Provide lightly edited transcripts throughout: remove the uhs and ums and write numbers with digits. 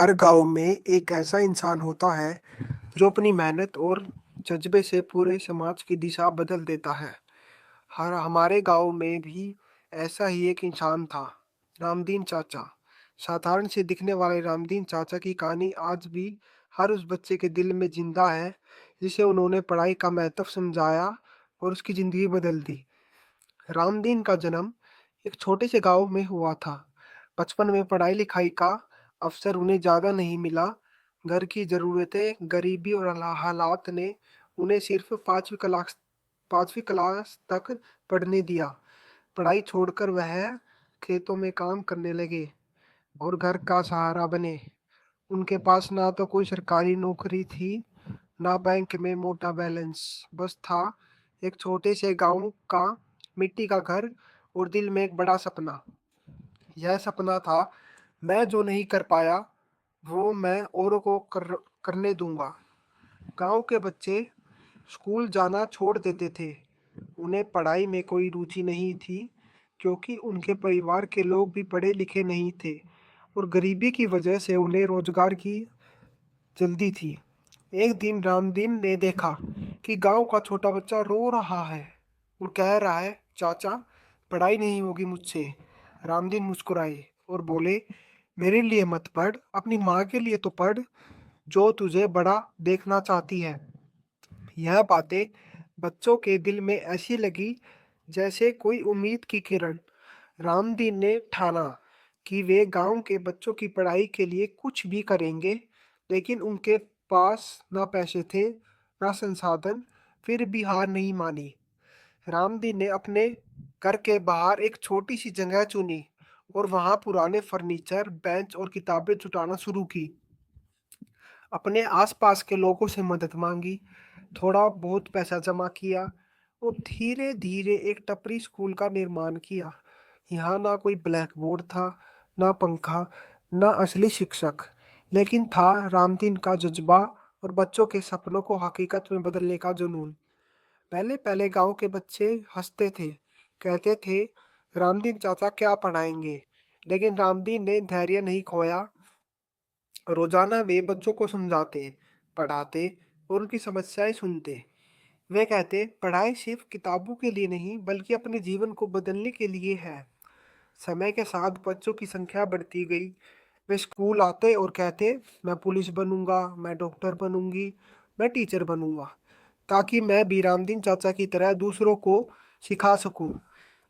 हर गांव में एक ऐसा इंसान होता है जो अपनी मेहनत और जज्बे से पूरे समाज की दिशा बदल देता है। हर हमारे गांव में भी ऐसा ही एक इंसान था, रामदीन चाचा। साधारण से दिखने वाले रामदीन चाचा की कहानी आज भी हर उस बच्चे के दिल में जिंदा है जिसे उन्होंने पढ़ाई का महत्व समझाया और उसकी जिंदगी बदल दी। रामदीन का जन्म एक छोटे से गांव में हुआ था। बचपन में पढ़ाई लिखाई का अवसर उन्हें ज्यादा नहीं मिला। घर की जरूरतें, गरीबी और हालात ने उन्हें सिर्फ पांचवी क्लास तक पढ़ने दिया। पढ़ाई छोड़कर वह खेतों में काम करने लगे और घर का सहारा बने। उनके पास ना तो कोई सरकारी नौकरी थी, ना बैंक में मोटा बैलेंस। बस था एक छोटे से गांव का मिट्टी का घर और दिल में एक बड़ा सपना। यह सपना था, मैं जो नहीं कर पाया वो मैं औरों को करने दूंगा। गांव के बच्चे स्कूल जाना छोड़ देते थे। उन्हें पढ़ाई में कोई रुचि नहीं थी क्योंकि उनके परिवार के लोग भी पढ़े लिखे नहीं थे और गरीबी की वजह से उन्हें रोजगार की जल्दी थी। एक दिन रामदीन ने देखा कि गांव का छोटा बच्चा रो रहा है और कह रहा है, चाचा पढ़ाई नहीं होगी मुझसे। रामदीन मुस्कुराए और बोले, मेरे लिए मत पढ़, अपनी माँ के लिए तो पढ़, जो तुझे बड़ा देखना चाहती है। यह बातें बच्चों के दिल में ऐसी लगी जैसे कोई उम्मीद की किरण। रामदीन ने ठाना कि वे गांव के बच्चों की पढ़ाई के लिए कुछ भी करेंगे, लेकिन उनके पास ना पैसे थे, ना संसाधन, फिर भी हार नहीं मानी। रामदीन ने अपने घर के बाहर एक छोटी सी जगह चुनी और वहां पुराने फर्नीचर, बेंच और किताबें जुटाना शुरू की। अपने आसपास के लोगों से मदद मांगी, थोड़ा बहुत पैसा जमा किया और धीरे धीरे एक टपरी स्कूल का निर्माण किया। यहाँ ना कोई ब्लैक बोर्ड था, ना पंखा, ना असली शिक्षक, लेकिन था रामदीन का जज्बा और बच्चों के सपनों को हकीकत में बदलने का जुनून। पहले पहले गांव के बच्चे हंसते थे, कहते थे, रामदीन चाचा क्या पढ़ाएंगे। लेकिन रामदीन ने धैर्य नहीं खोया। रोजाना वे बच्चों को समझाते, पढ़ाते और उनकी समस्याएं सुनते। वे कहते, पढ़ाई सिर्फ किताबों के लिए नहीं बल्कि अपने जीवन को बदलने के लिए है। समय के साथ बच्चों की संख्या बढ़ती गई। वे स्कूल आते और कहते, मैं पुलिस बनूंगा, मैं डॉक्टर बनूंगी, मैं टीचर बनूंगा, ताकि मैं भी रामदीन चाचा की तरह दूसरों को सिखा सकूं।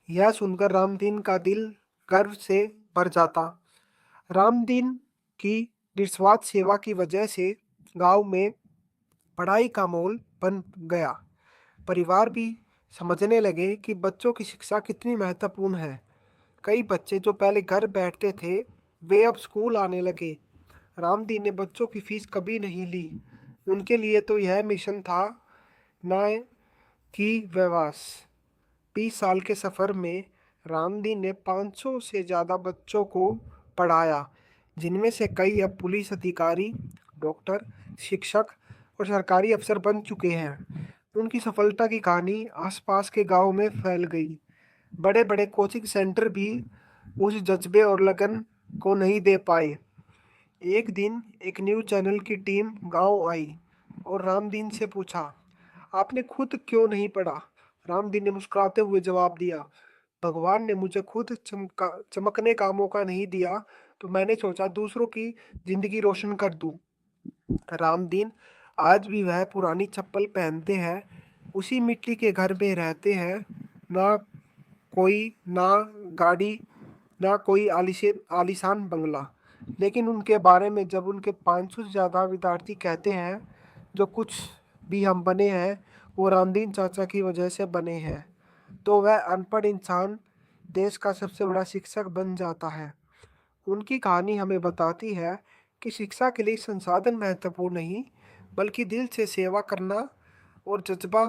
यह सुनकर रामदीन का दिल गर्व से भर जाता। रामदीन की निस्वार्थ सेवा की वजह से गांव में पढ़ाई का माहौल बन गया। परिवार भी समझने लगे कि बच्चों की शिक्षा कितनी महत्वपूर्ण है। कई बच्चे जो पहले घर बैठते थे, वे अब स्कूल आने लगे। रामदीन ने बच्चों की फीस कभी नहीं ली। उनके लिए तो यह मिशन था, ना कि व्यवसाय। 20 साल के सफर में रामदीन ने 500 से ज्यादा बच्चों को पढ़ाया, जिनमें से कई अब पुलिस अधिकारी, डॉक्टर, शिक्षक और सरकारी अफसर बन चुके हैं। उनकी सफलता की कहानी आसपास के गांव में फैल गई। बड़े बड़े कोचिंग सेंटर भी उस जज्बे और लगन को नहीं दे पाए। एक दिन एक न्यूज़ चैनल की टीम गांव आई और रामदीन से पूछा, आपने खुद क्यों नहीं पढ़ा। रामदीन ने मुस्कुराते हुए जवाब दिया, भगवान ने मुझे खुद चमकने का मौका नहीं दिया, तो मैंने सोचा दूसरों की जिंदगी रोशन कर दूं। रामदीन आज भी वह पुरानी चप्पल पहनते हैं, उसी मिट्टी के घर में रहते हैं। ना कोई ना गाड़ी, ना कोई आलीशान बंगला, लेकिन उनके बारे में जब उनके 500 से ज़्यादा विद्यार्थी कहते हैं, जो कुछ भी हम बने हैं वो रामदीन चाचा की वजह से बने हैं, तो वह अनपढ़ इंसान देश का सबसे बड़ा शिक्षक बन जाता है। उनकी कहानी हमें बताती है कि शिक्षा के लिए संसाधन महत्वपूर्ण नहीं, बल्कि दिल से सेवा करना और जज्बा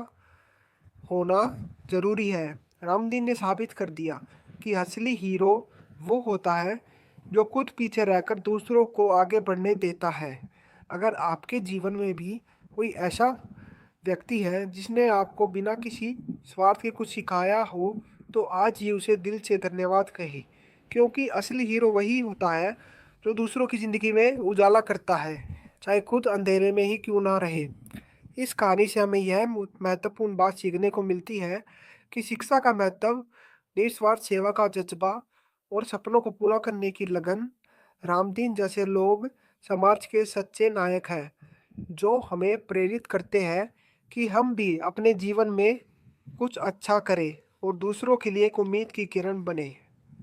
होना जरूरी है। रामदीन ने साबित कर दिया कि असली हीरो वो होता है जो खुद पीछे रहकर दूसरों को आगे बढ़ने देता है। अगर आपके जीवन में भी कोई ऐसा व्यक्ति है जिसने आपको बिना किसी स्वार्थ के कुछ सिखाया हो, तो आज ही उसे दिल से धन्यवाद कहे, क्योंकि असली हीरो वही होता है जो दूसरों की जिंदगी में उजाला करता है, चाहे खुद अंधेरे में ही क्यों ना रहे। इस कहानी से हमें यह महत्वपूर्ण बात सीखने को मिलती है कि शिक्षा का महत्व, निस्वार्थ सेवा का जज्बा और सपनों को पूरा करने की लगन। रामदीन जैसे लोग समाज के सच्चे नायक हैं, जो हमें प्रेरित करते हैं कि हम भी अपने जीवन में कुछ अच्छा करें और दूसरों के लिए एक उम्मीद की किरण बने।